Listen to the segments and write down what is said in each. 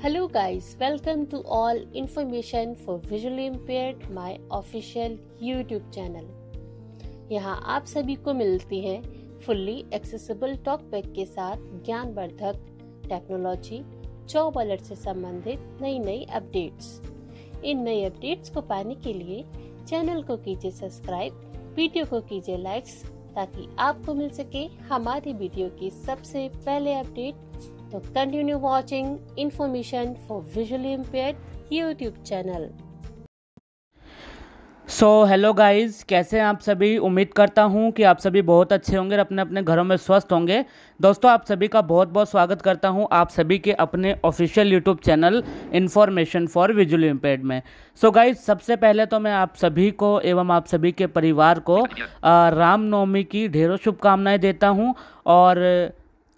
Hello guys, welcome to all information for visually impaired my official YouTube channel। यहाँ आप सभी को मिलती हैं फुल्ली एक्सेसिबल टॉक बैक के साथ ज्ञानवर्धक टेक्नोलॉजी, जॉब अलर्ट से संबंधित नई अपडेट्स। इन नई अपडेट्स को पाने के लिए चैनल को कीजिए सब्सक्राइब, वीडियो को कीजिए लाइक्स ताकि आपको मिल सके हमारी वीडियो की सबसे पहले अपडेट। तो continue watching information for visually impaired YouTube channel. Hello guys, कैसे हैं आप सभी। उम्मीद करता हूं कि आप सभी बहुत अच्छे होंगे और अपने अपने घरों में स्वस्थ होंगे। दोस्तों, आप सभी का बहुत बहुत स्वागत करता हूं आप सभी के अपने official YouTube channel information for visually impaired में। गाइस, सबसे पहले तो मैं आप सभी को एवं आप सभी के परिवार को रामनवमी की ढेरों शुभकामनाएं देता हूँ। और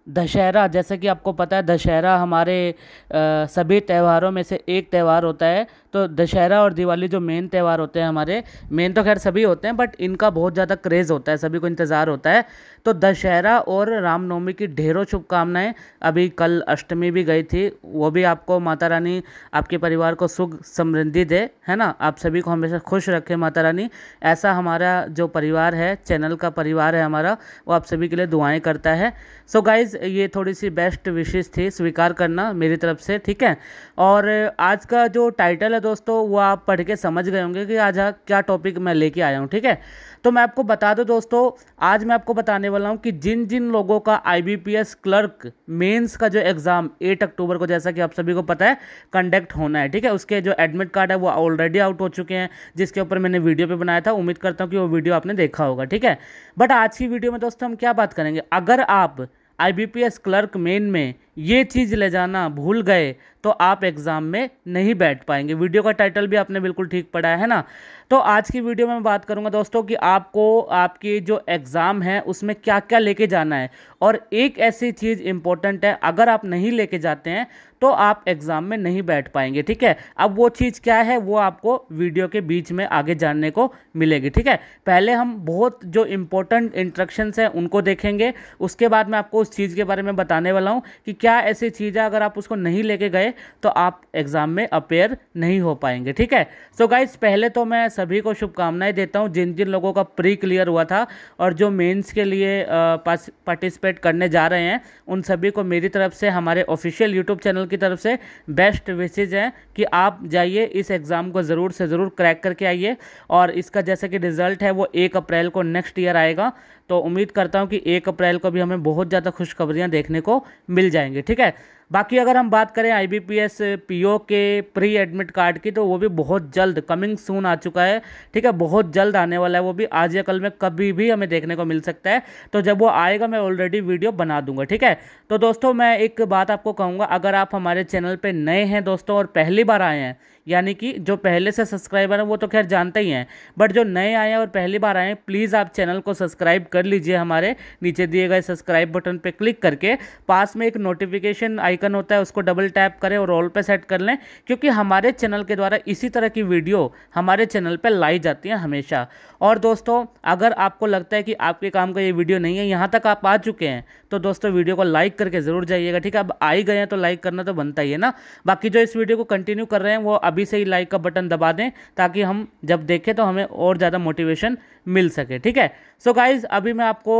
दशहरा, जैसे कि आपको पता है, दशहरा हमारे सभी त्योहारों में से एक त्यौहार होता है। तो दशहरा और दिवाली जो मेन त्यौहार होते हैं हमारे, मेन तो खैर सभी होते हैं बट इनका बहुत ज़्यादा क्रेज़ होता है, सभी को इंतज़ार होता है। तो दशहरा और रामनवमी की ढेरों शुभकामनाएं। अभी कल अष्टमी भी गई थी, वो भी आपको माता रानी आपके परिवार को सुख समृद्धि दे, है ना। आप सभी को हमेशा खुश रखे माता रानी। ऐसा हमारा जो परिवार है, चैनल का परिवार है हमारा, वो आप सभी के लिए दुआएं करता है। गाइज़, ये थोड़ी सी बेस्ट विशेष थी, स्वीकार करना मेरी तरफ से, ठीक है। और आज का जो टाइटल है दोस्तों, वो आप पढ़ के समझ गए होंगे कि आज क्या टॉपिक मैं लेके आया हूँ, ठीक है। तो मैं आपको बता दूं दोस्तों, आज मैं आपको बताने वाला हूँ कि जिन जिन लोगों का IBPS क्लर्क मेंस का जो एग्ज़ाम 8 अक्टूबर को, जैसा कि आप सभी को पता है, कंडक्ट होना है, ठीक है। उसके जो एडमिट कार्ड है वो ऑलरेडी आउट हो चुके हैं, जिसके ऊपर मैंने वीडियो पे बनाया था। उम्मीद करता हूँ कि वो वीडियो आपने देखा होगा, ठीक है। बट आज की वीडियो में दोस्तों हम क्या बात करेंगे, अगर आप IBPS क्लर्क मेन में ये चीज़ ले जाना भूल गए तो आप एग्ज़ाम में नहीं बैठ पाएंगे। वीडियो का टाइटल भी आपने बिल्कुल ठीक पढ़ा है ना। तो आज की वीडियो में मैं बात करूंगा दोस्तों कि आपको आपकी जो एग्ज़ाम है उसमें क्या क्या लेके जाना है। और एक ऐसी चीज़ इंपॉर्टेंट है, अगर आप नहीं लेके जाते हैं तो आप एग्ज़ाम में नहीं बैठ पाएंगे, ठीक है। अब वो चीज़ क्या है वो आपको वीडियो के बीच में आगे जानने को मिलेगी, ठीक है। पहले हम बहुत जो इम्पोर्टेंट इंस्ट्रक्शंस हैं उनको देखेंगे, उसके बाद मैं आपको उस चीज़ के बारे में बताने वाला हूँ कि क्या ऐसी चीज़ है अगर आप उसको नहीं लेके गए तो आप एग्ज़ाम में अपेयर नहीं हो पाएंगे, ठीक है। गाइस, पहले तो मैं सभी को शुभकामनाएं देता हूं जिन जिन लोगों का प्री क्लियर हुआ था और जो मेंस के लिए पार्टिसिपेट करने जा रहे हैं, उन सभी को मेरी तरफ से, हमारे ऑफिशियल यूट्यूब चैनल की तरफ से बेस्ट विशेज हैं कि आप जाइए, इस एग्ज़ाम को ज़रूर से ज़रूर क्रैक करके आइए। और इसका जैसे कि रिज़ल्ट है वो 1 अप्रैल को नेक्स्ट ईयर आएगा। तो उम्मीद करता हूं कि 1 अप्रैल को भी हमें बहुत ज़्यादा खुशखबरियां देखने को मिल जाएंगी, ठीक है। बाकी अगर हम बात करें IBPS PO के प्री एडमिट कार्ड की, तो वो भी बहुत जल्द, कमिंग सून आ चुका है, ठीक है। बहुत जल्द आने वाला है, वो भी आज या कल में कभी भी हमें देखने को मिल सकता है। तो जब वो आएगा मैं ऑलरेडी वीडियो बना दूंगा, ठीक है। तो दोस्तों, मैं एक बात आपको कहूँगा, अगर आप हमारे चैनल पर नए हैं दोस्तों और पहली बार आए हैं, यानी कि जो पहले से सब्सक्राइबर हैं वो तो खैर जानते ही हैं, बट जो नए आए हैं और पहली बार आए हैं, प्लीज़ आप चैनल को सब्सक्राइब कर लीजिए। हमारे नीचे दिए गए सब्सक्राइब बटन पे क्लिक करके पास में एक नोटिफिकेशन आइकन होता है, उसको डबल टैप करें और ऑल पे सेट कर लें, क्योंकि हमारे चैनल के द्वारा इसी तरह की वीडियो हमारे चैनल पे लाई जाती हैं हमेशा। और दोस्तों, अगर आपको लगता है कि आपके काम का ये वीडियो नहीं है, यहाँ तक आप आ चुके हैं, तो दोस्तों वीडियो को लाइक करके ज़रूर जाइएगा, ठीक है। अब आ ही गए हैं तो लाइक करना तो बनता ही है ना। बाकी जो इस वीडियो को कंटिन्यू कर रहे हैं वो अभी से ही लाइक का बटन दबा दें, ताकि हम जब देखें तो हमें और ज़्यादा मोटिवेशन मिल सके, ठीक है। गाइज़, अभी मैं आपको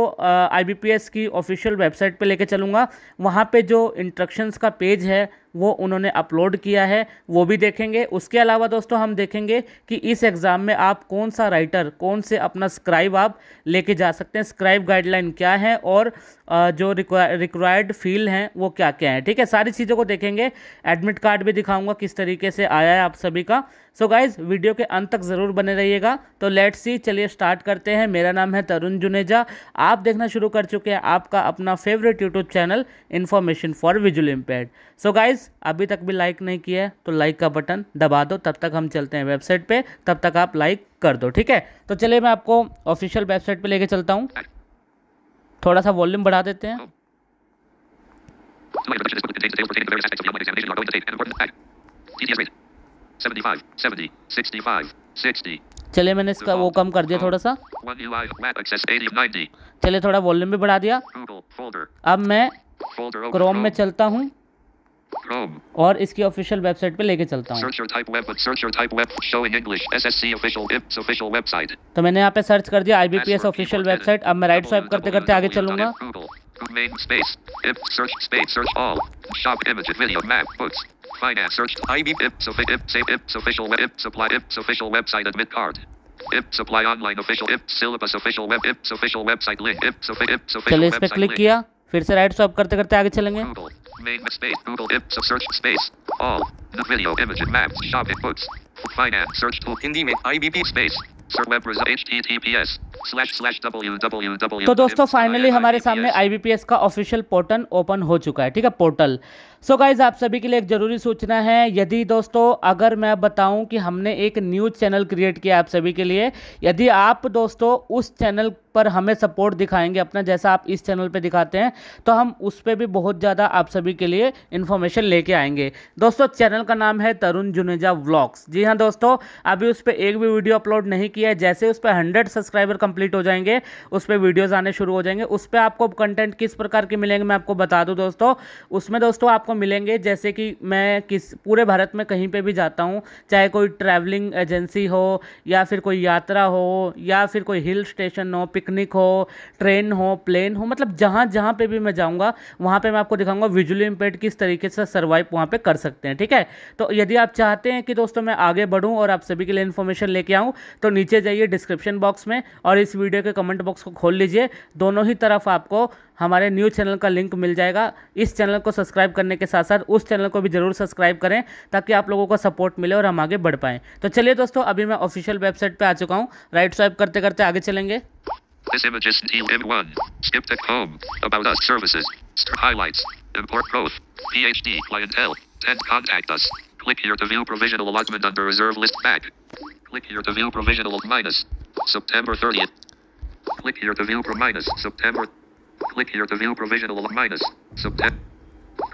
IBPS की ऑफिशियल वेबसाइट पे लेके चलूँगा। वहाँ पे जो इंस्ट्रक्शंस का पेज है वो उन्होंने अपलोड किया है, वो भी देखेंगे। उसके अलावा दोस्तों हम देखेंगे कि इस एग्ज़ाम में आप कौन सा राइटर, कौन से अपना स्क्राइब आप लेके जा सकते हैं, स्क्राइब गाइडलाइन क्या है और जो रिक्वायर्ड फील्ड हैं वो क्या क्या है, ठीक है। सारी चीज़ों को देखेंगे। एडमिट कार्ड भी दिखाऊंगा किस तरीके से आया है आप सभी का। गाइज़, वीडियो के अंत तक ज़रूर बने रहिएगा। तो लेट्स सी, चलिए स्टार्ट करते हैं। मेरा नाम है तरुण जुनेजा, आप देखना शुरू कर चुके हैं आपका अपना favourite YouTube channel information for visually impaired. Guys, अभी तक भी लाइक नहीं किया है तो लाइक का बटन दबा दो। तब तक हम चलते हैं वेबसाइट पे, तब तक आप लाइक कर दो, ठीक है। तो चलिए मैं आपको ऑफिशियल वेबसाइट पे लेके चलता हूँ। थोड़ा सा वॉल्यूम बढ़ा देते हैं। चलिए, मैंने इसका वो कम कर दिया थोड़ा सा। चलिए, थोड़ा वॉल्यूम भी बढ़ा दिया। अब मैं क्रोम में चलता हूँ Chrome. और इसकी ऑफिशियल वेबसाइट पे लेके चलता हूँ। Searcher type web, searcher type web showing English. SSC official IPS official website. तो मैंने यहाँ पे सर्च कर दिया IBPS ऑफिशियल वेबसाइट। अब मैं राइट स्वाइप करते करते आगे चलूंगा। Main space. IPS search all. Shop image video map books. Finance search IPS official web IPS supply IPS official website admit card. IPS supply online official IPS syllabus official web IPS official website link IPS official चलिए इस पे click किया, फिर से right swipe करते करते आगे चलेंगे। Main space Google IPS search space all the video image maps shopping books finance search tool Hindi में IBP space web https://www। तो दोस्तों फाइनली हमारे सामने IBPS का ऑफिशियल पोर्टल ओपन हो चुका है, ठीक है, पोर्टल। सो गाइज आप सभी के लिए एक जरूरी सूचना है, यदि दोस्तों अगर मैं बताऊं कि हमने एक न्यूज़ चैनल क्रिएट किया आप सभी के लिए, यदि आप दोस्तों उस चैनल पर हमें सपोर्ट दिखाएंगे अपना, जैसा आप इस चैनल पे दिखाते हैं, तो हम उस पर भी बहुत ज़्यादा आप सभी के लिए इन्फॉर्मेशन लेके आएंगे। दोस्तों चैनल का नाम है तरुण जुनेजा व्लॉग्स। जी हाँ दोस्तों, अभी उस पर एक भी वीडियो अपलोड नहीं किया है। जैसे उस पर 100 सब्सक्राइबर कंप्लीट हो जाएंगे, उस पर वीडियोज़ आने शुरू हो जाएंगे। उस पर आपको कंटेंट किस प्रकार के मिलेंगे मैं आपको बता दूँ दोस्तों। उसमें दोस्तों आपको मिलेंगे जैसे कि मैं पूरे भारत में कहीं पे भी जाता हूँ, चाहे कोई ट्रैवलिंग एजेंसी हो या फिर कोई यात्रा हो या फिर कोई हिल स्टेशन हो, पिकनिक हो, ट्रेन हो, प्लेन हो, मतलब जहाँ जहाँ पे भी मैं जाऊँगा वहाँ पे मैं आपको दिखाऊंगा विजुअली इम्पेयर्ड किस तरीके से सर्वाइव वहाँ पे कर सकते हैं, ठीक है। तो यदि आप चाहते हैं कि दोस्तों मैं आगे बढ़ूँ और आप सभी के लिए इन्फॉर्मेशन लेके आऊँ, तो नीचे जाइए डिस्क्रिप्शन बॉक्स में और इस वीडियो के कमेंट बॉक्स को खोल लीजिए। दोनों ही तरफ आपको हमारे न्यूज़ चैनल का लिंक मिल जाएगा। इस चैनल को सब्सक्राइब करने के साथ साथ उस चैनल को भी जरूर सब्सक्राइब करें ताकि आप लोगों को सपोर्ट मिले और हम आगे बढ़ पाएं। तो चलिए दोस्तों, अभी मैं ऑफिशियल वेबसाइट पे आ चुका हूं। राइट स्वाइप करते करते आगे चलेंगे। This image is M1. Skip to home. About us services. Highlights. Import growth. PhD clientele. 10 contact us. Click here to view provisional allotment under reserve list back. Click here to view provisional minus September 30th. Click here to view minus September. Click here to view provisional minus September.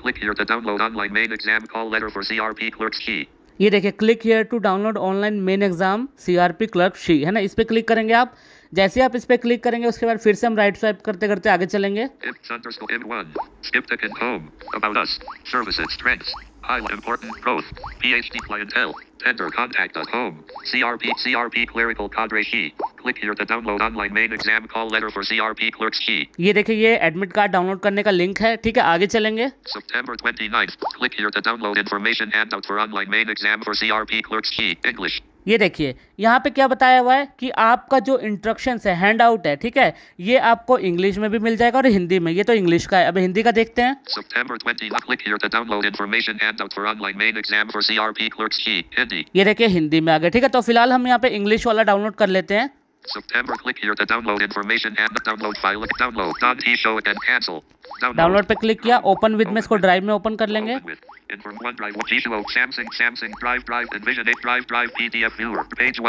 Click here to download online main exam call letter for CRP clerks key. ये देखिए click here to download online main exam CRP clerk शी, है ना, इस पे click करेंगे आप। जैसे आप इस पे क्लिक करेंगे उसके बाद फिर से हम राइट स्वाइप करते करते आगे चलेंगे। M1. Skip to home. About us. Services. Strengths. Highlight important growth. PhD clientele. Tender contact us. Home. CRP clerical cadre key. Click here to download online main exam call letter for CRP clerks key. ये देखिए ये admit card download करने का link है, ठीक है, आगे चलेंगे। September 29th. Click here to download information handout for online main exam for CRP clerks key. English. ये देखिए यहाँ पे क्या बताया हुआ है कि आपका जो इंस्ट्रक्शंस है, हैंड आउट है, ठीक है, ये आपको इंग्लिश में भी मिल जाएगा और हिंदी में। ये तो इंग्लिश का है, अब हिंदी का देखते हैं। September 20. Click here to download information handout for online main exam for CRP clerks key. Hindi. ये देखिए हिंदी में आ गया, ठीक है। तो फिलहाल हम यहाँ पे इंग्लिश वाला डाउनलोड कर लेते हैं। September. Click here to download information and download file. Download. Show and cancel. Download पे क्लिक किया, ओपन विद में इसको ड्राइव में ओपन कर लेंगे।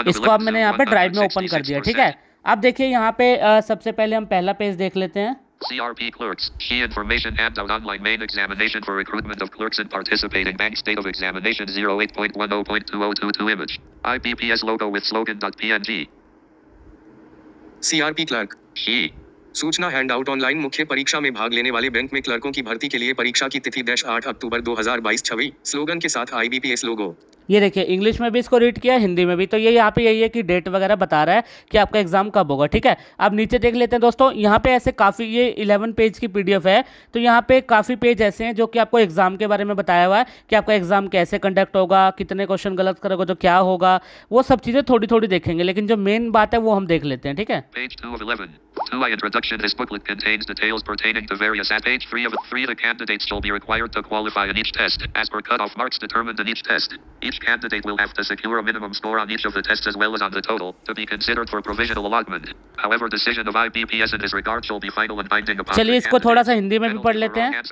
इसको अब मैंने यहाँ पे ड्राइव में ओपन कर दिया, ठीक है। अब देखिए यहाँ पे सबसे पहले हम पहला पेज देख लेते हैं। CRP clerks, key information handout online main examination for recruitment of clerks in participating banks date of examination 08.10.2022 image. IBPS logo with slogan.png. CRP clerk Key. सूचना हैंडआउट ऑनलाइन मुख्य परीक्षा में भाग लेने वाले बैंक में क्लर्कों की भर्ती के लिए परीक्षा की तिथि 8 अक्टूबर 2022 छवि स्लोगन के साथ IBPS लोगो। ये देखिए इंग्लिश में भी इसको रीड किया, हिंदी में भी। तो ये यहाँ पे यही है कि डेट वगैरह बता रहा है कि आपका एग्जाम कब होगा, ठीक है। अब नीचे देख लेते हैं दोस्तों, यहाँ पे ऐसे काफ़ी, ये 11 पेज की PDF है, तो यहाँ पे काफ़ी पेज ऐसे हैं जो कि आपको एग्जाम के बारे में बताया हुआ है कि आपका एग्जाम कैसे कंडक्ट होगा, कितने क्वेश्चन गलत करोगे तो क्या होगा, वो सब चीज़ें थोड़ी थोड़ी देखेंगे, लेकिन जो मेन बात है वो हम देख लेते हैं, ठीक है। Page 2 of 11. 2. Introduction. This booklet contains details pertaining to various at page 3 of 3. The candidates shall be required to qualify in each test as per cutoff marks determined in each test. Each candidate will have to secure a minimum score on each of the tests as well as on the total to be considered for provisional allotment. However, decision of IBPS in this regard shall be final and binding upon. चलिए इसको थोड़ा सा हिंदी में भी पढ़ लेते हैं।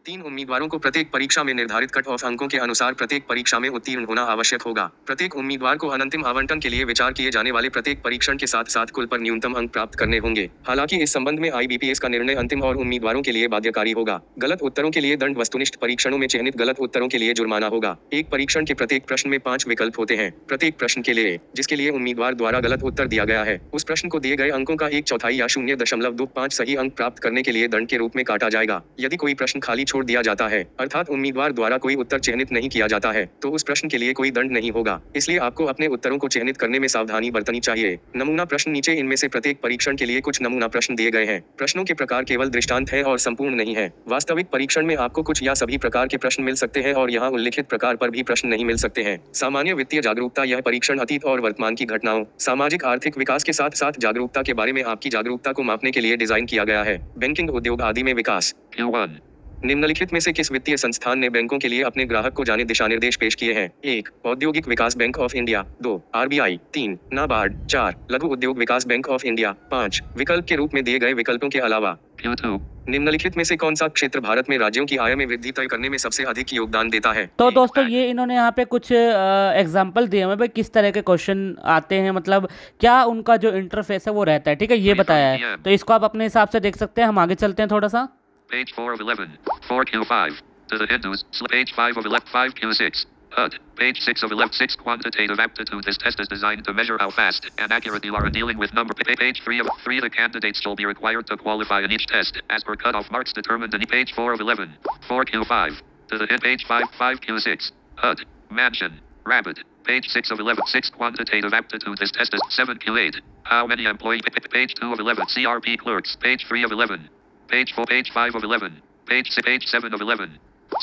3 उम्मीदवारों को प्रत्येक परीक्षा में निर्धारित कट ऑफ अंकों के अनुसार प्रत्येक परीक्षा में उत्तीर्ण होना आवश्यक होगा। प्रत्येक उम्मीदवार को अनंतिम आवंटन के लिए विचार किए जाने वाले प्रत्येक परीक्षण के साथ साथ कुल पर न्यूनतम अंक प्राप्त करने होंगे। होंगे। हालांकि इस संबंध में IBPS का निर्णय अंतिम और उम्मीदवारों के लिए बाध्यकारी होगा। गलत उत्तरों के लिए दंड, वस्तुनिष्ठ परीक्षणों में चयनित गलत उत्तरों के लिए जुर्माना होगा। एक परीक्षण के प्रत्येक प्रश्न में 5 विकल्प होते हैं। प्रत्येक प्रश्न के लिए जिसके लिए उम्मीदवार द्वारा गलत उत्तर दिया गया है, उस प्रश्न को दिए गए अंकों का 1/4 या 0.25 सही अंक प्राप्त करने के लिए दंड के रूप में काटा जाएगा। यदि कोई प्रश्न खाली छोड़ दिया जाता है, अर्थात उम्मीदवार द्वारा कोई उत्तर चयनित नहीं किया जाता है, तो उस प्रश्न के लिए कोई दंड नहीं होगा। इसलिए आपको अपने उत्तरों को चयनित करने में सावधानी बरतनी चाहिए। नमूना प्रश्न नीचे इनमें से प्रत्येक परीक्षण के लिए कुछ नमूना प्रश्न दिए गए हैं। प्रश्नों के प्रकार केवल दृष्टांत है और संपूर्ण नहीं है। वास्तविक परीक्षण में आपको कुछ या सभी प्रकार के प्रश्न मिल सकते हैं और यहाँ उल्लिखित प्रकार पर भी प्रश्न नहीं मिल सकते हैं। सामान्य वित्तीय जागरूकता, यह परीक्षण अतीत और वर्तमान की घटनाओं, सामाजिक आर्थिक विकास के साथ साथ जागरूकता के बारे में आपकी जागरूकता को मापने के लिए डिजाइन किया गया है। बैंकिंग उद्योग आदि में विकास। Q1. निम्नलिखित में से किस वित्तीय संस्थान ने बैंकों के लिए अपने ग्राहक को जाने दिशा निर्देश पेश किए हैं? 1. औद्योगिक विकास bank of India. 2. RBI। 3. NABARD. 4. लघु उद्योग विकास बैंक ऑफ इंडिया। 5. विकल्प के रूप में दिए गए विकल्पों के अलावा Q2. निम्नलिखित में से कौन सा क्षेत्र भारत में राज्यों की आय में वृद्धि तय करने में सबसे अधिक योगदान देता है? तो दोस्तों ये इन्होंने यहाँ पे कुछ एग्जाम्पल दिए हैं भाई, किस तरह के क्वेश्चन आते हैं, मतलब क्या उनका जो इंटरफेस है वो रहता है। ठीक है, ये बताया है, तो इसको आप अपने हिसाब से देख सकते हैं। हम आगे चलते हैं थोड़ा सा। Page 4 of 11. 4Q5. To the Hindus. Page 5 of 11. 5Q6. HUD. Page 6 of 11. 6 quantitative aptitude. This test is designed to measure how fast and accurate you are in dealing with number. Page 3 of 3. The candidates shall be required to qualify in each test as per cutoff marks determined in page 4 of 11. 4Q5. To the page 5. 5Q6. HUD. Mansion. Rabbit. Page 6 of 11. 6 quantitative aptitude. This test is 7Q8. How many employees? Page 2 of 11. CRP clerks. Page 3 of 11. Page 4, page 5 of 11. Page 7 of 11.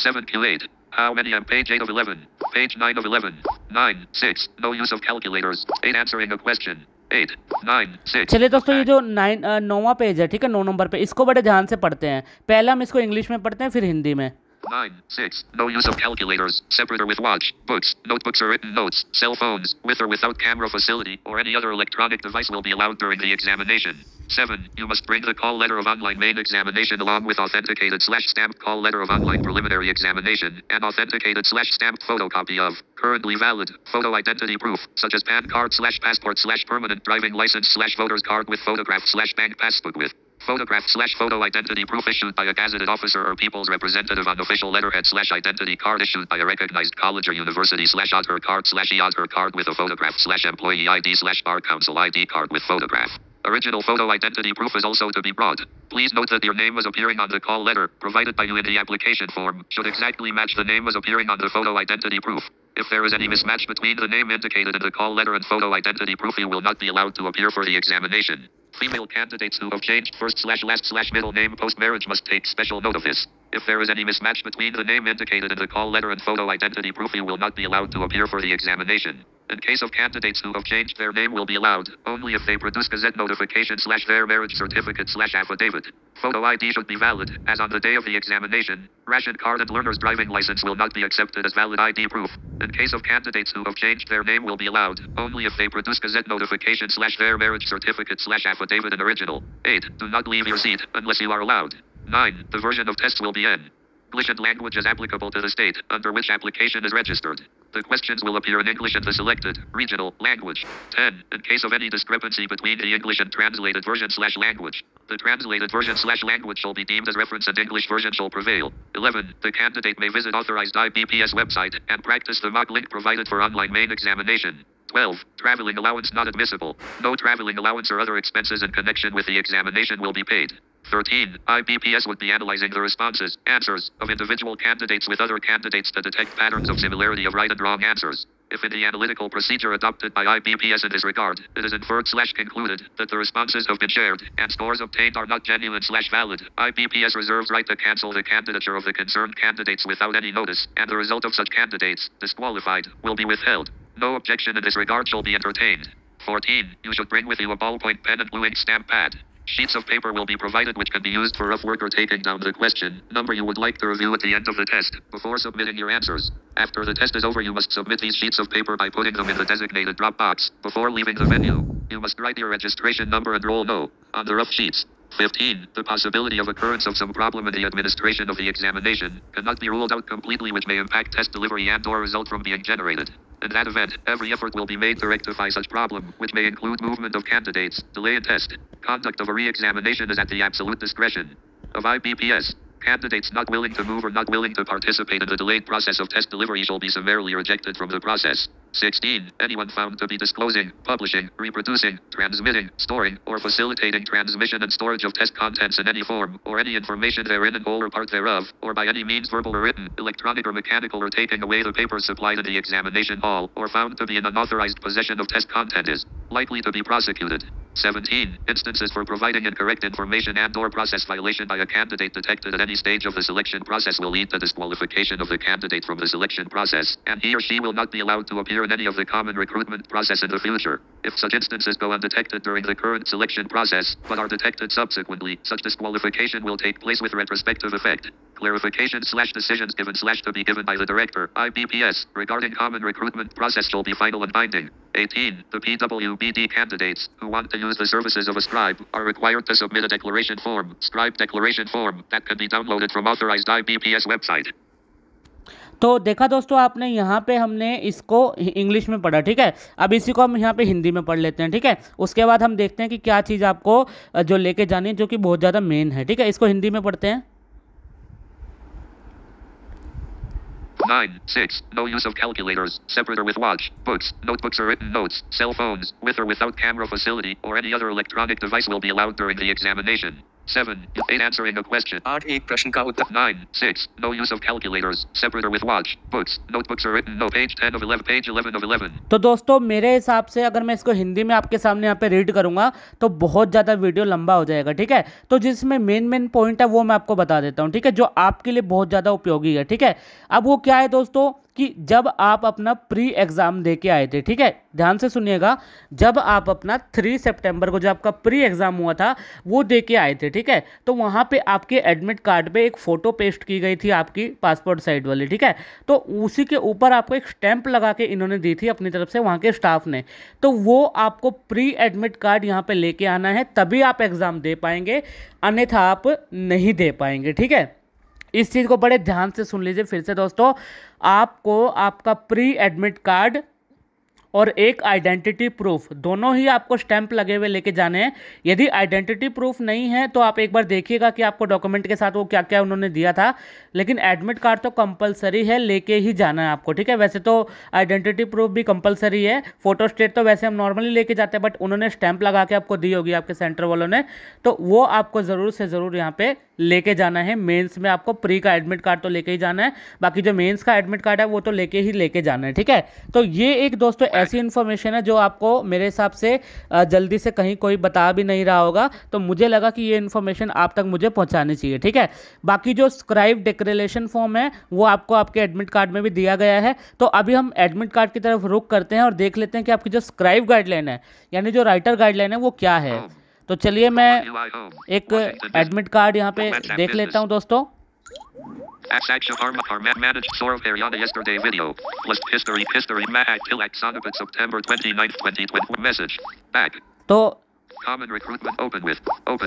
7Q8. How many? Page 8 of 11. Page 9 of 11. 9, 6. No use of calculators. 8. Answering a question. 8, 9, 6. चलिए दोस्तों, ये जो 9वां page है, ठीक है, 9 number पे, इसको बड़े ध्यान से पढ़ते हैं। पहले हम इसको इंग्लिश में पढ़ते हैं, फिर हिंदी में। 9, 6. No use of calculators, separate or with watch, books, notebooks or written notes, cell phones, with or without camera facility, or any other electronic device will be allowed during the examination. 7. You must bring the call letter of online main examination along with authenticated /stamped call letter of online preliminary examination and authenticated /stamped photocopy of currently valid photo identity proof, such as PAN card /passport /permanent driving license /voter's card with photograph /bank passbook with photograph /photo identity proof issued by a gazetted officer or people's representative on official letterhead /identity card issued by a recognized college or university /Aadhaar card /e-Aadhaar card with a photograph /employee ID /bar council ID card with photograph. Original photo identity proof is also to be brought. Please note that your name as appearing on the call letter provided by you in the application form should exactly match the name as appearing on the photo identity proof. If there is any mismatch between the name indicated in the call letter and photo identity proof, you will not be allowed to appear for the examination. Female candidates who have changed first/last/middle name post-marriage must take special note of this. If there is any mismatch between the name indicated in the call letter and photo identity proof, you will not be allowed to appear for the examination. In case of candidates who have changed, their name will be allowed only if they produce Gazette notification /their marriage certificate /affidavit. Photo ID should be valid, as on the day of the examination. Ration card and learner's driving license will not be accepted as valid ID proof. In case of candidates who have changed, their name will be allowed only if they produce Gazette notification /their marriage certificate /affidavit in original. 8. Do not leave your seat unless you are allowed. 9. The version of test will be in English and language is applicable to the state under which application is registered. The questions will appear in English and the selected regional language. 10. In case of any discrepancy between the English and translated version /language, the translated version /language shall be deemed as reference and English version shall prevail. 11. The candidate may visit authorized IBPS website and practice the mock link provided for online main examination. 12. Traveling allowance not admissible. No traveling allowance or other expenses in connection with the examination will be paid. 13. IBPS would be analyzing the responses, answers, of individual candidates with other candidates to detect patterns of similarity of right and wrong answers. If in the analytical procedure adopted by IBPS in this regard, it is inferred/concluded that the responses have been shared and scores obtained are not genuine/valid, IBPS reserves right to cancel the candidature of the concerned candidates without any notice, and the result of such candidates, disqualified, will be withheld. No objection in this regard shall be entertained. 14. You should bring with you a ballpoint pen and blue ink stamp pad. Sheets of paper will be provided which can be used for rough work or taking down the question number you would like to review at the end of the test before submitting your answers. After the test is over, you must submit these sheets of paper by putting them in the designated drop box. Before leaving the venue, you must write your registration number and roll no on the rough sheets. 15. The possibility of occurrence of some problem in the administration of the examination cannot be ruled out completely, which may impact test delivery and/or result from being generated. In that event, every effort will be made to rectify such problem, which may include movement of candidates, delay in test. Conduct of a re-examination is at the absolute discretion of IBPS. Candidates not willing to move or not willing to participate in the delayed process of test delivery shall be summarily rejected from the process. 16. Anyone found to be disclosing, publishing, reproducing, transmitting, storing, or facilitating transmission and storage of test contents in any form, or any information therein in whole or part thereof, or by any means verbal or written, electronic or mechanical, or taking away the papers supplied in the examination hall, or found to be in unauthorized possession of test content is likely to be prosecuted. 17. Instances for providing incorrect information and/or process violation by a candidate detected at any stage of the selection process will lead to disqualification of the candidate from the selection process, and he or she will not be allowed to appear in any of the common recruitment process in the future. If such instances go undetected during the current selection process, but are detected subsequently, such disqualification will take place with retrospective effect. Clarification/decisions given/to be given by the Director, IBPS, regarding common recruitment process shall be final and binding. 18. The PWBD candidates who want to use the services of a scribe are required to submit a declaration form, scribe declaration form, that can be downloaded from authorized IBPS website. तो देखा दोस्तों आपने, यहाँ पे हमने इसको English में पढ़ा, ठीक है। अब इसी को हम यहाँ पे हिंदी में पढ़ लेते हैं, ठीक है। उसके बाद हम देखते हैं कि क्या चीज़ आपको जो लेके जानी है, जो कि बहुत ज़्यादा मेन है, ठीक है। इसको हिंदी में पढ़ते हैं। 9.6. No use of calculators, separate or with watch, books, notebooks or written notes, cell phones, with or without camera facility, or any other electronic device will be allowed during the examination. 7. 8. Answering a question. 8. एक प्रश्न का उत्तर। 9.6. No use of calculators, separate or with watch, books, notebooks or written notes. Page 10 of 11. Page 11 of 11. तो दोस्तों मेरे हिसाब से अगर मैं इसको हिंदी में आपके सामने यहाँ पे रीड करूंगा तो बहुत ज़्यादा वीडियो लंबा हो जाएगा, ठीक है। तो जिसमें मेन पॉइंट है वो मैं आपको बता देता हूँ, ठीक है, जो आपके लिए बहुत ज़्यादा उपयोगी है, ठीक है। अब वो क्या है दोस्तों कि जब आप अपना प्री एग्ज़ाम दे के आए थे, ठीक है, ध्यान से सुनिएगा, जब आप अपना 3 सितंबर को जो आपका प्री एग्ज़ाम हुआ था वो दे के आए थे, ठीक है, तो वहाँ पे आपके एडमिट कार्ड पे एक फ़ोटो पेस्ट की गई थी आपकी पासपोर्ट साइज वाली, ठीक है। तो उसी के ऊपर आपको एक स्टैंप लगा के इन्होंने दी थी अपनी तरफ से वहाँ के स्टाफ ने। तो वो आपको प्री एडमिट कार्ड यहाँ पर लेके आना है, तभी आप एग्ज़ाम दे पाएंगे, अन्यथा आप नहीं दे पाएंगे, ठीक है। इस चीज़ को बड़े ध्यान से सुन लीजिए फिर से दोस्तों, आपको आपका प्री एडमिट कार्ड और एक आइडेंटिटी प्रूफ, दोनों ही आपको स्टैंप लगे हुए लेके जाने हैं। यदि आइडेंटिटी प्रूफ नहीं है तो आप एक बार देखिएगा कि आपको डॉक्यूमेंट के साथ वो क्या क्या उन्होंने दिया था, लेकिन एडमिट कार्ड तो कंपलसरी है, लेके ही जाना है आपको, ठीक है। वैसे तो आइडेंटिटी प्रूफ भी कंपलसरी है, फोटो स्टेट तो वैसे हम नॉर्मली लेके जाते हैं, बट उन्होंने स्टैंप लगा के आपको दी होगी आपके सेंटर वालों ने, तो वो आपको ज़रूर से ज़रूर यहाँ पे लेके जाना है। मेंस में आपको प्री का एडमिट कार्ड तो लेके ही जाना है, बाकी जो मेंस का एडमिट कार्ड है वो तो लेके जाना है, ठीक है। तो ये एक दोस्तों ऐसी इन्फॉर्मेशन है जो आपको मेरे हिसाब से जल्दी से कहीं कोई बता भी नहीं रहा होगा, तो मुझे लगा कि ये इन्फॉर्मेशन आप तक मुझे पहुंचानी चाहिए, ठीक है। बाकी जो स्क्राइब डिक्लेरेशन फॉर्म है वो आपको आपके एडमिट कार्ड में भी दिया गया है। तो अभी हम एडमिट कार्ड की तरफ रुख करते हैं और देख लेते हैं कि आपकी जो स्क्राइब गाइडलाइन है, यानी जो राइटर गाइडलाइन है वो क्या है। तो चलिए मैं एक एडमिट कार्ड यहाँ पे देख लेता हूँ दोस्तों। Managed Saurav Haryana yesterday video. List history Mahak Tilak Soniput September 29th 2020 message. Back. तो Common recruitment open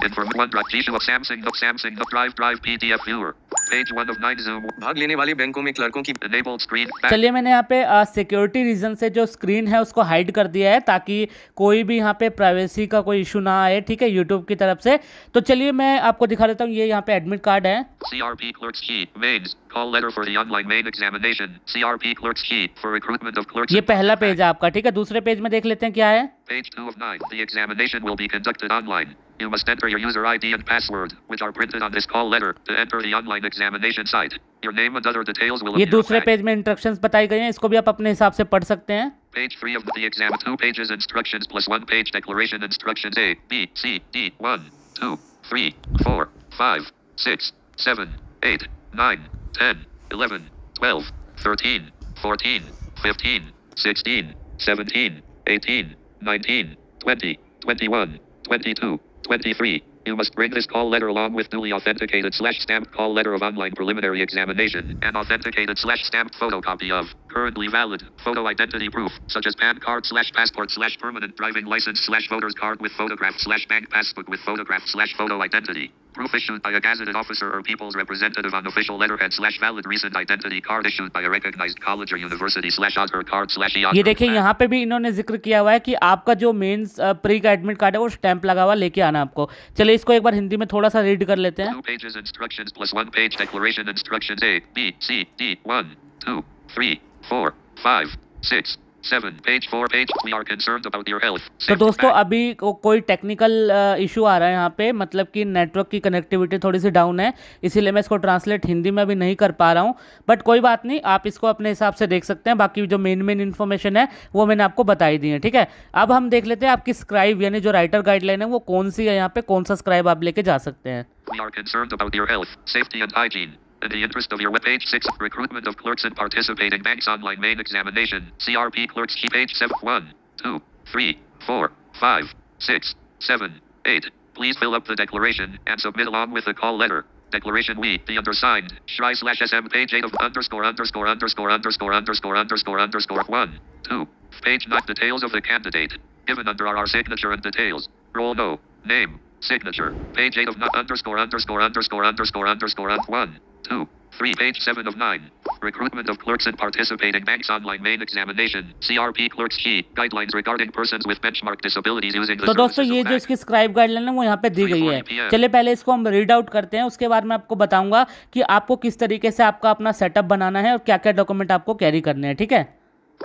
inform OneDrive Samsung Drive PDF viewer. Page 1 of 9 Zoom. भाग लेने वाले बैंकों में क्लर्कों की Enabled screen. चलिए मैंने यहाँ पे सिक्योरिटी रीजन से जो स्क्रीन है उसको हाइड कर दिया है, ताकि कोई भी यहाँ पे प्राइवेसी का कोई इशू ना आए, ठीक है, यूट्यूब की तरफ से। तो चलिए मैं आपको दिखा देता हूँ, ये यहाँ पे एडमिट कार्ड है। CRP clerks key mains call letter for the online main examination. CRP clerks key for recruitment of clerks. ये पहला पेज है आपका, ठीक है। दूसरे पेज में देख लेते हैं क्या है। Page 2 of 9. The examination will be conducted online. You must enter your user ID and password, which are printed on this call letter, to enter the online examination site. Your name and other details will ये appear. दूसरे page में instructions बताई गई हैं, इसको भी आप अपने हिसाब से पढ़ सकते हैं। Page 3 of the exam. 2 pages instructions plus 1 page declaration instructions. A, B, C, D. 1, 2, 3, 4, 5, 6, 7, 8, 9, 10, 11, 12, 13, 14, 15, 16, 17, 18, 19, 20, 21, 22, 23. You must bring this call letter along with duly authenticated /stamped call letter of online preliminary examination and authenticated /stamped photocopy of currently valid photo identity proof, such as PAN card / passport / permanent driving license / voter's card with photograph / bank passbook with photograph / photo identity. Proof issued by a gazetted officer or people's representative on official letterhead / valid recent identity card issued by a recognized college or university / Aadhaar card / ये देखिए यहाँ पे भी इन्होंने जिक्र किया हुआ है कि आपका जो मेंस प्री का एडमिट कार्ड है वो स्टैंप लगा हुआ लेके आना आपको। चलिए इसको एक बार हिंदी में थोड़ा सा रीड कर लेते हैं। 2 pages instructions plus 1 page declaration instructions A, B, C, D, 1, 2, 3, 4, 5, 6, 7, page 4 page. We are concerned about your health. तो दोस्तों अभी कोई टेक्निकल इशू आ रहा है यहाँ पे, मतलब कि नेटवर्क की कनेक्टिविटी थोड़ी सी डाउन है, इसीलिए मैं इसको ट्रांसलेट हिंदी में अभी नहीं कर पा रहा हूँ। बट कोई बात नहीं, आप इसको अपने हिसाब से देख सकते हैं। बाकी जो मेन इन्फॉर्मेशन है वो मैंने आपको बताई दी है, ठीक है। अब हम देख लेते हैं आपकी स्क्राइब यानी जो राइटर गाइडलाइन है वो कौन सी है, यहाँ पे कौन सा स्क्राइब आप लेके जा सकते हैं। We are concerned about your health, safety and hygiene. In the interest of your web page 6, recruitment of clerks in participating banks online main examination, CRP clerks key page 7, 1, 2, 3, 4, 5, 6, 7, 8. Please fill up the declaration and submit along with the call letter. Declaration we, the undersigned, Shri/SM page 8 of _________________ 1, 2. Page 9 details of the candidate. Given under our signature and details. Role no. Name. Signature. Page 8 of _______________________ 1, 2, 3. Page 7 of 9. Recruitment of clerks in participating banks online main examination. CRP clerks key. Guidelines regarding persons with benchmark disabilities using the तो दोस्तों ये जो इसकी scribe guideline है वो यहाँ पे दी गई है। चलिए पहले इसको हम रीड आउट करते हैं, उसके बाद मैं आपको बताऊंगा कि आपको किस तरीके से आपका अपना सेटअप बनाना है और क्या क्या डॉक्यूमेंट आपको कैरी करने हैं, ठीक है।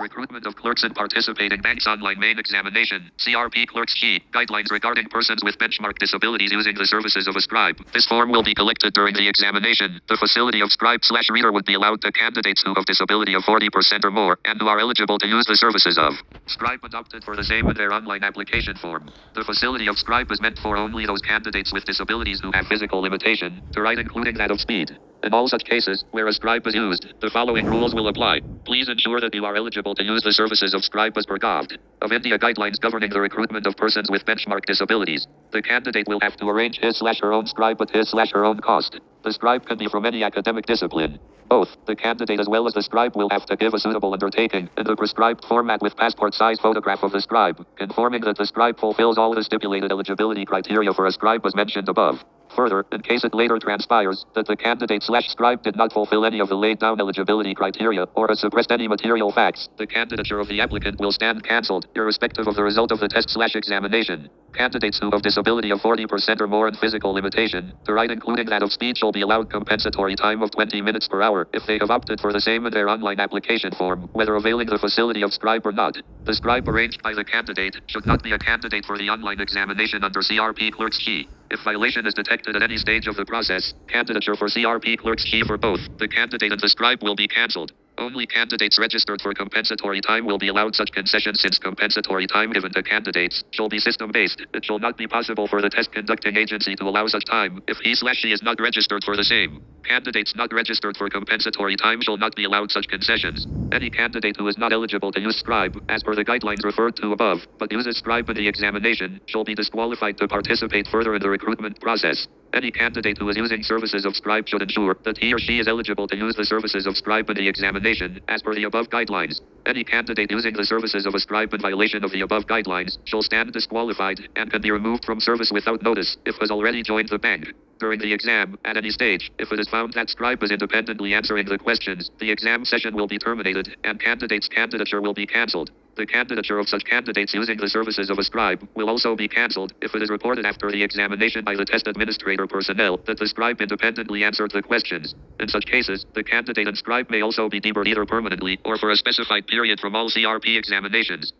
Recruitment of clerks in participating banks online main examination. CRP clerks key. Guidelines regarding persons with benchmark disabilities using the services of a scribe. This form will be collected during the examination. The facility of scribe/reader would be allowed to candidates who have disability of 40% or more and who are eligible to use the services of scribe adopted for the same in their online application form. The facility of scribe is meant for only those candidates with disabilities who have physical limitation to write, including that of speed. In all such cases, where a scribe is used, the following rules will apply. Please ensure that you are eligible to use the services of scribe as per Gov. of India guidelines governing the recruitment of persons with benchmark disabilities. The candidate will have to arrange his/her own scribe at his/her own cost. The scribe can be from any academic discipline. Both the candidate as well as the scribe will have to give a suitable undertaking in the prescribed format with passport-size photograph of the scribe, informing that the scribe fulfills all the stipulated eligibility criteria for a scribe as mentioned above. Further, in case it later transpires that the candidate/scribe did not fulfill any of the laid down eligibility criteria or has suppressed any material facts, the candidature of the applicant will stand cancelled, irrespective of the result of the test/examination. Candidates who have disability of 40% or more and physical limitation, to write including that of speech, shall be allowed compensatory time of 20 minutes per hour if they have opted for the same in their online application form, whether availing the facility of scribe or not. The scribe arranged by the candidate should not be a candidate for the online examination under CRP clerk's key. If violation is detected at any stage of the process, candidature for CRP clerk's key for both the candidate and the scribe will be cancelled. Only candidates registered for compensatory time will be allowed such concession, since compensatory time given to candidates shall be system-based. It shall not be possible for the test conducting agency to allow such time if he/she is not registered for the same. Candidates not registered for compensatory time shall not be allowed such concessions. Any candidate who is not eligible to use scribe, as per the guidelines referred to above, but uses scribe in the examination, shall be disqualified to participate further in the recruitment process. Any candidate who is using services of scribe should ensure that he or she is eligible to use the services of scribe in the examination, as per the above guidelines. Any candidate using the services of a scribe in violation of the above guidelines shall stand disqualified and can be removed from service without notice if has already joined the bank. During the exam, at any stage, if it is found that scribe is independently answering the questions, the exam session will be terminated and candidate's candidature will be cancelled. The candidature of such candidates using the services of a scribe will also be cancelled if it is reported after the examination by the test administrator personnel that the scribe independently answered the questions. In such cases, the candidate and scribe may also be debarred either permanently or for a specified period from all CRP examinations.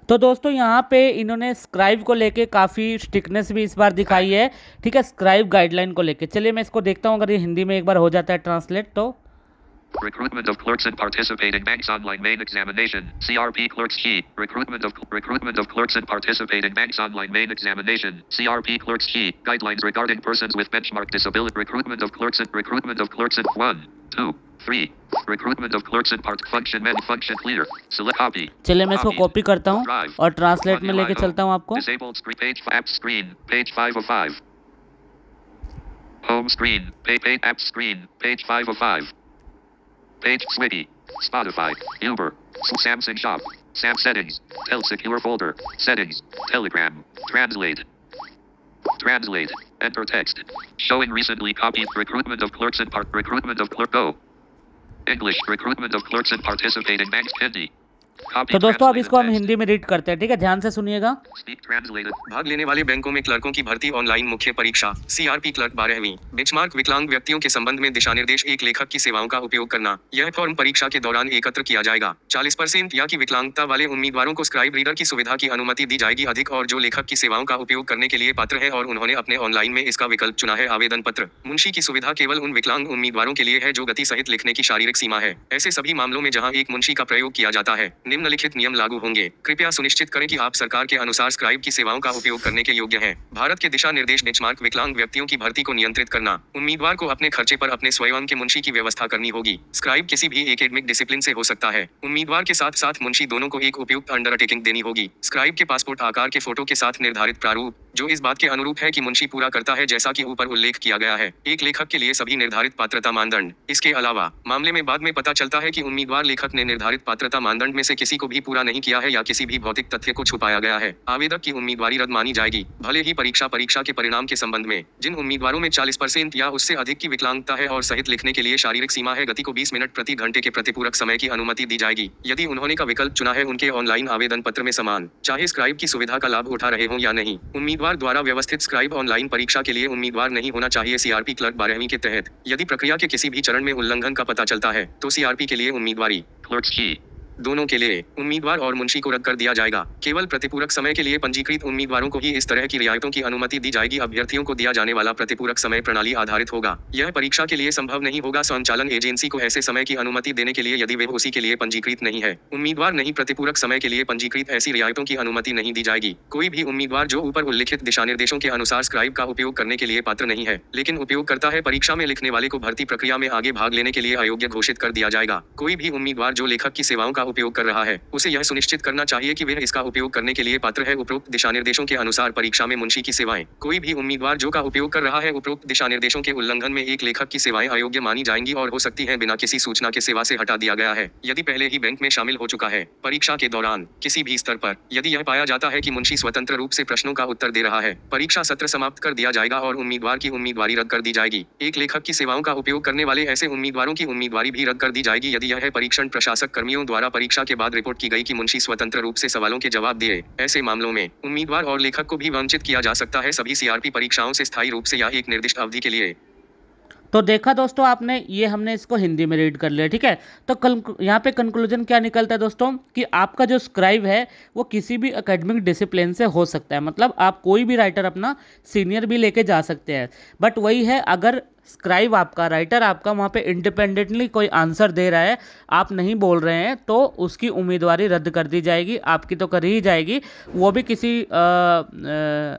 तो दोस्तों यहाँ पे इन्होंने scribe को लेके काफ़ी strictness भी इस बार दिखाई है, ठीक है, स्क्राइब गाइडलाइन को लेके। चलिए मैं इसको देखता हूँ, अगर ये हिंदी में एक बार हो जाता है ट्रांसलेट तो। Recruitment of clerks in participating banks online main examination. CRP clerks key. Recruitment of clerks in participating banks online main examination. CRP clerks key. Guidelines regarding persons with benchmark disability. Recruitment of clerks in 1, 2, 3. Recruitment of clerks in function clear. Select copy. चलिए मैं इसको copy करता हूँ और translate में लेके चलता हूँ आपको। Disabled page app screen. Page 5 of 5. Home screen. Page app screen. Page 5 of 5. Page Swiggy. Spotify, Uber, Samsung Shop, Sam Settings, Tel Secure Folder, Settings, Telegram, Translate, enter text, showing recently copied recruitment of clerks and recruitment of clerk Go, English, recruitment of clerks and participating banks Hindi. तो दोस्तों अब इसको हम हिंदी में read करते हैं, ठीक है, ध्यान से सुनिएगा। भाग लेने वाले बैंकों में क्लर्कों की भर्ती ऑनलाइन मुख्य परीक्षा सीआरपी क्लर्क 12वीं बेंचमार्क विकलांग व्यक्तियों के संबंध में दिशा निर्देश एक लेखक की सेवाओं का उपयोग करना। यह फॉर्म परीक्षा के दौरान एकत्र किया जाएगा। 40% या की विकलांगता वाले उम्मीदवारों को स्क्राइब रीडर की सुविधा की अनुमति दी जाएगी। अधिक और जो लेखक की सेवाओं का उपयोग करने के लिए पात्र है और उन्होंने अपने ऑनलाइन में इसका विकल्प चुना है। आवेदन पत्र मुंशी की सुविधा केवल उन विकलांग उम्मीदवारों के लिए है जो गति सहित लिखने की शारीरिक सीमा है। ऐसे सभी मामलों में जहां एक मुंशी का प्रयोग किया जाता है निम्नलिखित नियम लागू होंगे। कृपया सुनिश्चित करें कि आप सरकार के अनुसार स्क्राइब की सेवाओं का उपयोग करने के योग्य हैं। भारत के दिशा निर्देश बेंचमार्क विकलांग व्यक्तियों की भर्ती को नियंत्रित करना। उम्मीदवार को अपने खर्चे पर अपने स्वयं के मुंशी की व्यवस्था करनी होगी। स्क्राइब किसी भी एकेडमिक डिसिप्लिन से हो सकता है। उम्मीदवार के साथ साथ मुंशी दोनों को एक उपयुक्त अंडरटेकिंग देनी होगी। स्क्राइब के पासपोर्ट आकार के फोटो के साथ निर्धारित प्रारूप जो इस बात के अनुरूप है कि मुंशी पूरा करता है जैसा कि ऊपर उल्लेख किया गया है। एक लेखक के लिए सभी निर्धारित पात्रता मानदंड। इसके अलावा मामले में बाद में पता चलता है कि उम्मीदवार लेखक ने निर्धारित पात्रता मानदंड में से किसी को भी पूरा नहीं किया है या किसी भी भौतिक तथ्य को छुपाया गया है, आवेदक की उम्मीदवारी रद्द मानी जाएगी। भले ही परीक्षा के परिणाम के संबंध में जिन उम्मीदवारों में 40% या उससे अधिक की विकलांगता है और सहित लिखने के लिए शारीरिक सीमा है, गति को 20 मिनट प्रति घंटे के प्रतिपूरक समय की अनुमति दी जाएगी। यदि उन्होंने का विकल्प चुना है उनके ऑनलाइन आवेदन पत्र में समान चाहे स्क्राइब की सुविधा का लाभ उठा रहे हों या नहीं। उम्मीदवार द्वारा व्यवस्थित स्क्राइब ऑनलाइन परीक्षा के लिए उम्मीदवार नहीं होना चाहिए। सीआरपी क्लर्क 12वीं के तहत यदि प्रक्रिया के किसी भी चरण में उल्लंघन का पता चलता है तो सीआरपी के लिए उम्मीदवारी दोनों के लिए उम्मीदवार और मुंशी को रद्द कर दिया जाएगा। केवल प्रतिपूरक समय के लिए पंजीकृत उम्मीदवारों को ही इस तरह की रियायतों की अनुमति दी जाएगी। अभ्यर्थियों को दिया जाने वाला प्रतिपूरक समय प्रणाली आधारित होगा। यह परीक्षा के लिए संभव नहीं होगा संचालन एजेंसी को ऐसे समय की अनुमति देने के लिए यदि वे उसी के लिए पंजीकृत नहीं है। उम्मीदवार नहीं प्रतिपूरक समय के लिए पंजीकृत ऐसी रियायतों की अनुमति नहीं दी जाएगी। कोई भी उम्मीदवार जो ऊपर उल्लिखित दिशा निर्देशों के अनुसार स्क्राइब का उपयोग करने के लिए पात्र नहीं है लेकिन उपयोग करता है, परीक्षा में लिखने वाले को भर्ती प्रक्रिया में आगे भाग लेने के लिए अयोग्य घोषित कर दिया जाएगा। कोई भी उम्मीदवार जो लेखक की सेवाओं का उपयोग कर रहा है उसे यह सुनिश्चित करना चाहिए कि वह इसका उपयोग करने के लिए पात्र है। उपरोक्त दिशा निर्देशों के अनुसार परीक्षा में मुंशी की सेवाएं कोई भी उम्मीदवार जो का उपयोग कर रहा है उपरोक्त दिशा निर्देशों के उल्लंघन में एक लेखक की सेवाएं अयोग्य मानी जाएंगी और हो सकती है बिना किसी सूचना के सेवा से हटा दिया गया है यदि पहले ही बैंक में शामिल हो चुका है। परीक्षा के दौरान किसी भी स्तर पर यदि यह पाया जाता है कि मुंशी स्वतंत्र रूप से प्रश्नों का उत्तर दे रहा है, परीक्षा सत्र समाप्त कर दिया जाएगा और उम्मीदवार की उम्मीदवारी रद्द कर दी जाएगी। एक लेखक की सेवाओं का उपयोग करने वाले ऐसे उम्मीदवारों की उम्मीदवारी भी रद्द कर दी जाएगी यदि यह परीक्षण प्रशासक कर्मियों द्वारा परीक्षा के बाद रिपोर्ट की गई कि मुंशी स्वतंत्र रूप से सवालों के जवाब दिए। ऐसे मामलों में उम्मीदवार और लेखक को भी वंचित किया जा सकता है सभी सीआरपी परीक्षाओं से स्थायी रूप से या एक निर्दिष्ट अवधि के लिए। तो देखा दोस्तों आपने, ये हमने इसको हिंदी में रीड कर लिया, ठीक है। तो यहाँ पे कंक्लूजन क्या निकलता है दोस्तों कि आपका जो स्क्राइब है वो किसी भी एकेडमिक डिसिप्लिन से हो सकता है, मतलब आप कोई भी राइटर अपना सीनियर भी लेके जा सकते हैं। बट वही है, अगर स्क्राइब आपका, राइटर आपका वहाँ पे इंडिपेंडेंटली कोई आंसर दे रहा है, आप नहीं बोल रहे हैं, तो उसकी उम्मीदवारी रद्द कर दी जाएगी। आपकी तो कर ही जाएगी, वो भी किसी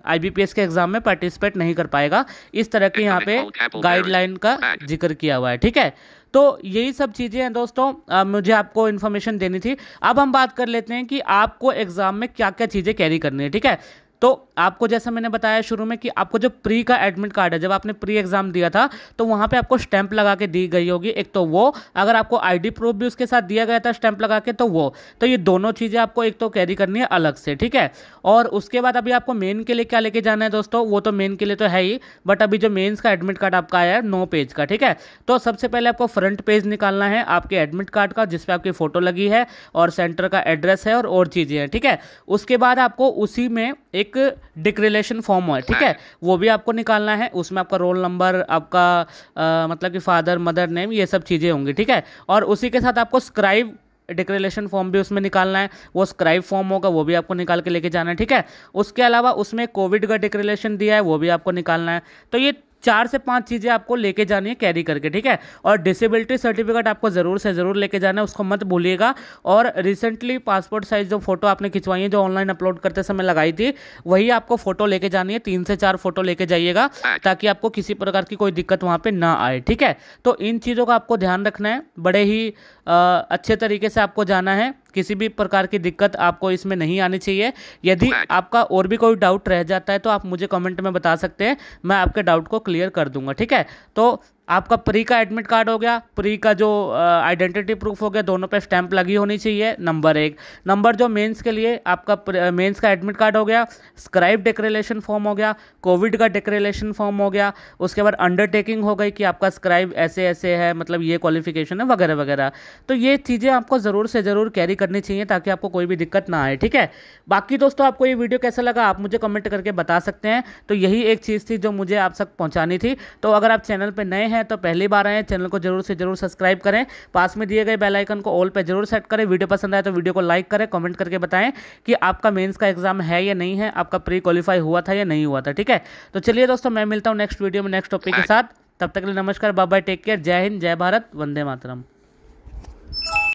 IBPS के एग्जाम में पार्टिसिपेट नहीं कर पाएगा। इस तरह के यहाँ पे गाइडलाइन का जिक्र किया हुआ है, ठीक है। तो यही सब चीज़ें हैं दोस्तों, मुझे आपको इन्फॉर्मेशन देनी थी। अब हम बात कर लेते हैं कि आपको एग्जाम में क्या क्या चीज़ें कैरी करनी है, ठीक है। तो आपको जैसा मैंने बताया शुरू में कि आपको जो प्री का एडमिट कार्ड है, जब आपने प्री एग्जाम दिया था तो वहाँ पे आपको स्टैंप लगा के दी गई होगी। एक तो वो, अगर आपको ID प्रूफ भी उसके साथ दिया गया था स्टैंप लगा के, तो वो, तो ये दोनों चीज़ें आपको एक तो कैरी करनी है अलग से, ठीक है। और उसके बाद अभी आपको मेन के लिए क्या लेके जाना है दोस्तों, वो तो मेन के लिए तो है ही, बट अभी जो मेन्स का एडमिट कार्ड आपका आया है 9 पेज का, ठीक है। तो सबसे पहले आपको फ्रंट पेज निकालना है आपके एडमिट कार्ड का, जिसपे आपकी फ़ोटो लगी है और सेंटर का एड्रेस है और चीज़ें हैं, ठीक है। उसके बाद आपको उसी में एक डिक्लेरेशन फॉर्म है, ठीक है, वो भी आपको निकालना है। उसमें आपका रोल नंबर, आपका मतलब कि फादर मदर नेम, ये सब चीज़ें होंगी, ठीक है। और उसी के साथ आपको स्क्राइब डिक्लेरेशन फॉर्म भी उसमें निकालना है, वो स्क्राइब फॉर्म होगा, वो भी आपको निकाल के लेके जाना है, ठीक है। उसके अलावा उसमें कोविड का डिक्लेरेशन दिया है, वो भी आपको निकालना है। तो ये 4 से 5 चीज़ें आपको लेके जानी है कैरी करके, ठीक है। और डिसेबिलिटी सर्टिफिकेट आपको ज़रूर से ज़रूर लेके जाना है, उसको मत भूलिएगा। और रिसेंटली पासपोर्ट साइज जो फोटो आपने खिंचवाई है, जो ऑनलाइन अपलोड करते समय लगाई थी, वही आपको फोटो लेके जानी है। 3 से 4 फोटो लेके जाइएगा ताकि आपको किसी प्रकार की कोई दिक्कत वहाँ पे ना आए, ठीक है। तो इन चीज़ों का आपको ध्यान रखना है, बड़े ही अच्छे तरीके से आपको जाना है। किसी भी प्रकार की दिक्कत आपको इसमें नहीं आनी चाहिए। यदि आपका और भी कोई डाउट रह जाता है तो आप मुझे कमेंट में बता सकते हैं, मैं आपके डाउट को क्लियर कर दूंगा, ठीक है। तो आपका प्री का एडमिट कार्ड हो गया, प्री का जो आइडेंटिटी प्रूफ हो गया, दोनों पे स्टैंप लगी होनी चाहिए, नंबर 1। नंबर जो मेंस के लिए आपका मेंस का एडमिट कार्ड हो गया, स्क्राइब डिक्लेरेशन फॉर्म हो गया, कोविड का डिक्लेरेशन फॉर्म हो गया, उसके बाद अंडरटेकिंग हो गई कि आपका स्क्राइब ऐसे ऐसे है, मतलब ये क्वालिफिकेशन है वगैरह वगैरह। तो ये चीज़ें आपको ज़रूर से ज़रूर कैरी करनी चाहिए ताकि आपको कोई भी दिक्कत ना आए, ठीक है। बाकी दोस्तों आपको ये वीडियो कैसा लगा आप मुझे कमेंट करके बता सकते हैं। तो यही एक चीज़ थी जो मुझे आप तक पहुँचानी थी। तो अगर आप चैनल पर नए हैं तो पहली बार आए हैं, चैनल को जरूर से जरूर सब्सक्राइब करें, पास में दिए गए बेल आइकन को ऑल पे जरूर सेट करें। वीडियो पसंद आए तो वीडियो को लाइक करें, कमेंट करके बताएं कि आपका मेंस का एग्जाम है या नहीं है, आपका प्री क्वालिफाई हुआ था या नहीं हुआ था, ठीक है। तो चलिए दोस्तों मैं मिलता हूं नेक्स्ट वीडियो में नेक्स्ट टॉपिक के साथ। तब तक के लिए नमस्कार, बाय बाय, टेक केयर, जय हिंद, जय भारत, वंदे मातरम।